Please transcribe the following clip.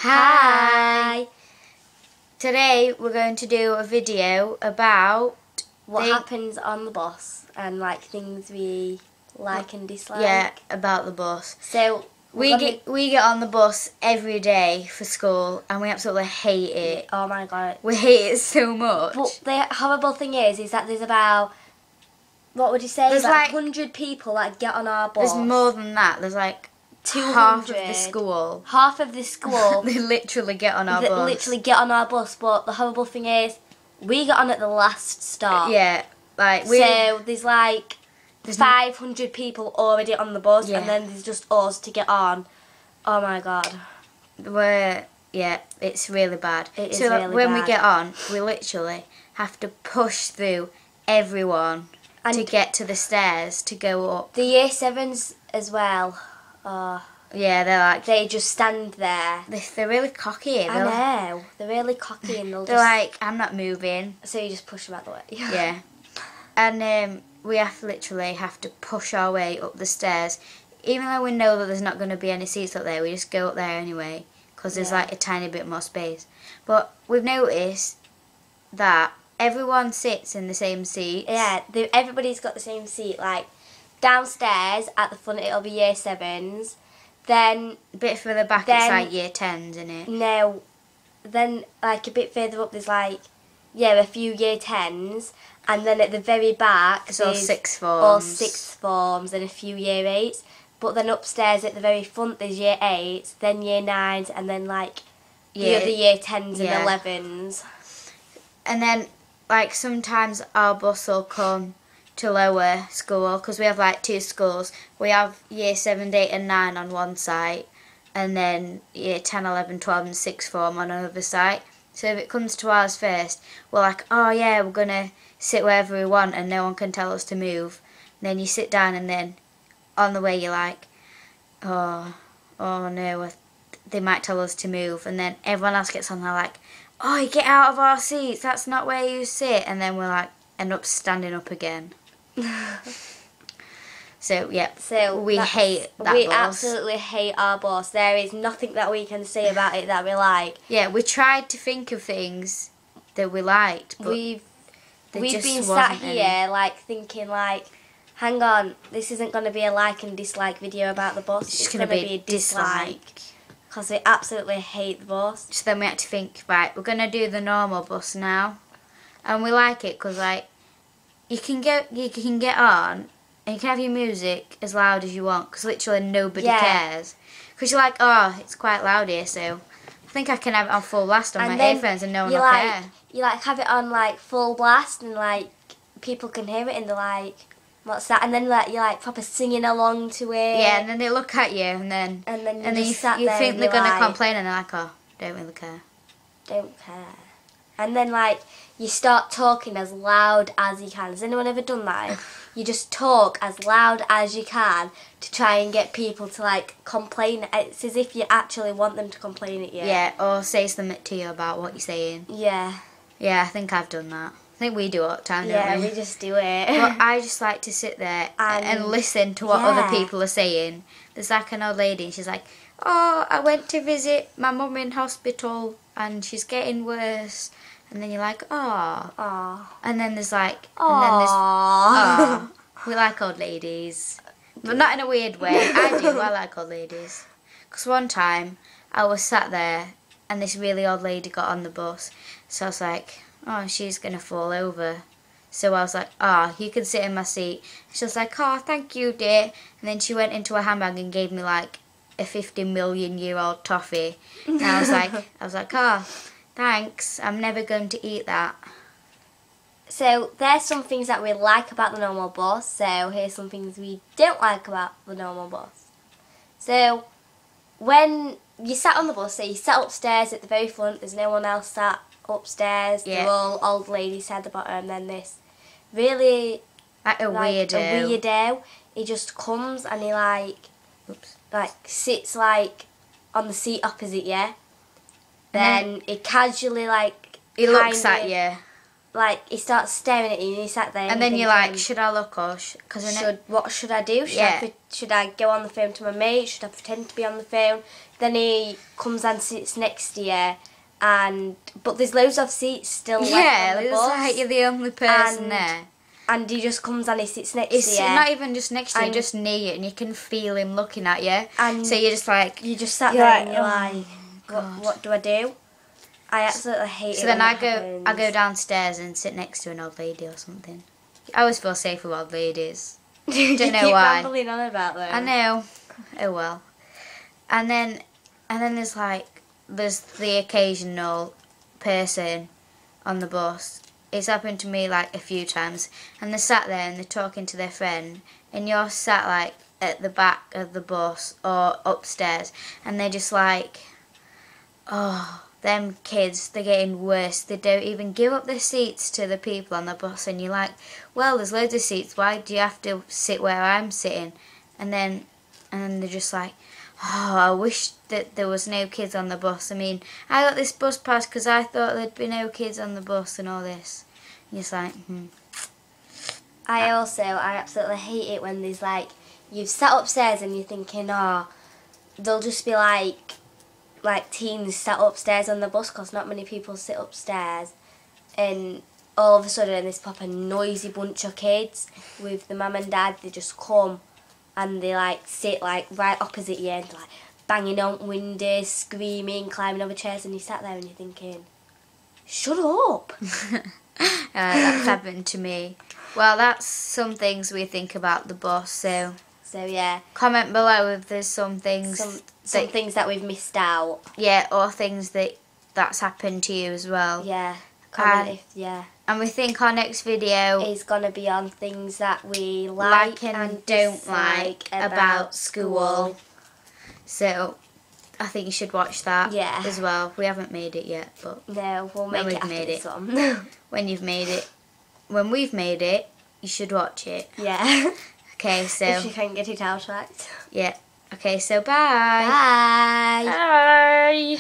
Hi! Today we're going to do a video about what happens on the bus and like things we like and dislike. Yeah, about the bus. So we get on the bus every day for school and we absolutely hate it. Oh my god. We hate it so much. But the horrible thing is that there's about, what would you say? There's like 100 people that get on our bus. There's more than that. There's like 200. Half of the school. Half of the school. They literally get on our bus. Literally get on our bus, but the horrible thing is we get on at the last stop. Yeah, like so there's like 500 people already on the bus, and then there's just us to get on. Oh my god. It's really bad. It is really when bad. we get on, we literally have to push through everyone to get to the stairs to go up. The year 7s as well. Yeah, they just stand there. They're really cocky. I know. They're really cocky and they're like, I'm not moving. So you just push them out the way. Yeah. And we literally have to push our way up the stairs. Even though we know that there's not going to be any seats up there, we just go up there anyway. Because there's like a tiny bit more space. But we've noticed that everyone sits in the same seat. Yeah, everybody's got the same seat. Like, downstairs at the front it'll be year 7s. Then a bit further back it's like year 10s, isn't it? No. Then like a bit further up there's like a few year 10s, and then at the very back it's all sixth forms. All sixth forms and a few year 8s. But then upstairs at the very front there's year 8s, then year 9s, and then like the other year 10s and 11s. And then like sometimes our bus will come to lower school, because we have like 2 schools. We have year 7, 8 and 9 on one site, and then year 10, 11, 12 and 6th form on another site. So if it comes to ours first, we're like, oh yeah, we're going to sit wherever we want and no one can tell us to move. And then you sit down and then on the way you're like, oh no, they might tell us to move. And then everyone else gets on, they're like, oh, you get out of our seats, that's not where you sit. And then we're like, end up standing up again. So we hate that we bus. Absolutely hate our bus. There is nothing that we can say about it that we like. Yeah, we tried to think of things that we liked, but we've been sat here like thinking like, hang on, this isn't going to be a like and dislike video about the bus. It's going to be a dislike. Because we absolutely hate the bus. So then we had to think, right, we're going to do the normal bus now, and we like it because like you can get on and you can have your music as loud as you want, because literally nobody cares. Because you're like, oh, it's quite loud here, so I think I can have it on full blast on my earphones and no one will care. You like have it on like full blast and like people can hear it and they're like, what's that? And then like you're like proper singing along to it. Yeah, and then they look at you and then you think they're gonna complain and they're like, oh, don't really care. Don't care. And then like you start talking as loud as you can. Has anyone ever done that? You just talk as loud as you can to try and get people to like complain. It's as if you actually want them to complain at you. Yeah, or say something to you about what you're saying. Yeah. Yeah, I think I've done that. I think we do it all the time, don't we? Yeah, we just do it. But I just like to sit there and listen to what other people are saying. There's like an old lady and she's like, oh, I went to visit my mum in hospital and she's getting worse. And then you're like, oh. And then there's like, oh. We like old ladies. But not in a weird way. I do, I like old ladies. Because one time I was sat there and this really old lady got on the bus. So I was like, oh, she's going to fall over. So I was like, oh, you can sit in my seat. She was like, oh, thank you, dear. And then she went into her handbag and gave me like a 50 million year old toffee. And I was like, oh, thanks, I'm never going to eat that. So there's some things that we like about the normal bus. So here's some things we don't like about the normal bus. So when you sat on the bus, so you sat upstairs at the very front, there's no one else sat upstairs. They're all old ladies at the bottom, and then this really like a weirdo. He just comes and he like sits like on the seat opposite you. Then he casually like he looks at you. like he starts staring at you and you sat there and then you're like, should I look or what should I do? Should I go on the phone to my mate? Should I pretend to be on the phone? Then he comes and sits next to you, but there's loads of seats still left on the bus. Like you're the only person there. And he just comes and he sits next to you. Not even just next to you, just near you, and you can feel him looking at you. And so you're just like, you just sat there and you're like, what do I do? I absolutely hate it. So then I go downstairs and sit next to an old lady or something. I always feel safe with old ladies. Don't know why. Rambling on about them. I know. Oh well. And then there's the occasional person on the bus. It's happened to me like a few times, and they're sat there and they're talking to their friend, and you're sat like at the back of the bus or upstairs, and they're just like, oh, them kids, they're getting worse. They don't even give up their seats to the people on the bus, and you're like, well, there's loads of seats. Why do you have to sit where I'm sitting? And then they're just like, oh, I wish that there was no kids on the bus. I mean, I got this bus pass because I thought there'd be no kids on the bus and all this. And you're just like, I absolutely hate it when there's like, you've sat upstairs and you're thinking, oh, they'll just be like teens sat upstairs on the bus because not many people sit upstairs, and all of a sudden this proper noisy bunch of kids with the mum and dad, they just come and they like sit like right opposite you and like banging on windows, screaming, climbing over chairs, and you sat there and you're thinking, shut up. That's happened to me. Well, that's some things we think about the bus, so yeah, comment below if there's some things some things that we've missed out. Yeah, or things that's happened to you as well. Yeah. Comment and we think our next video is gonna be on things that we like and don't like about school. So I think you should watch that as well. We haven't made it yet, but no, we'll make it after this one. When we've made it, you should watch it. Yeah. Okay, so if you can get it out right. Yeah. Okay, so bye. Bye. Bye.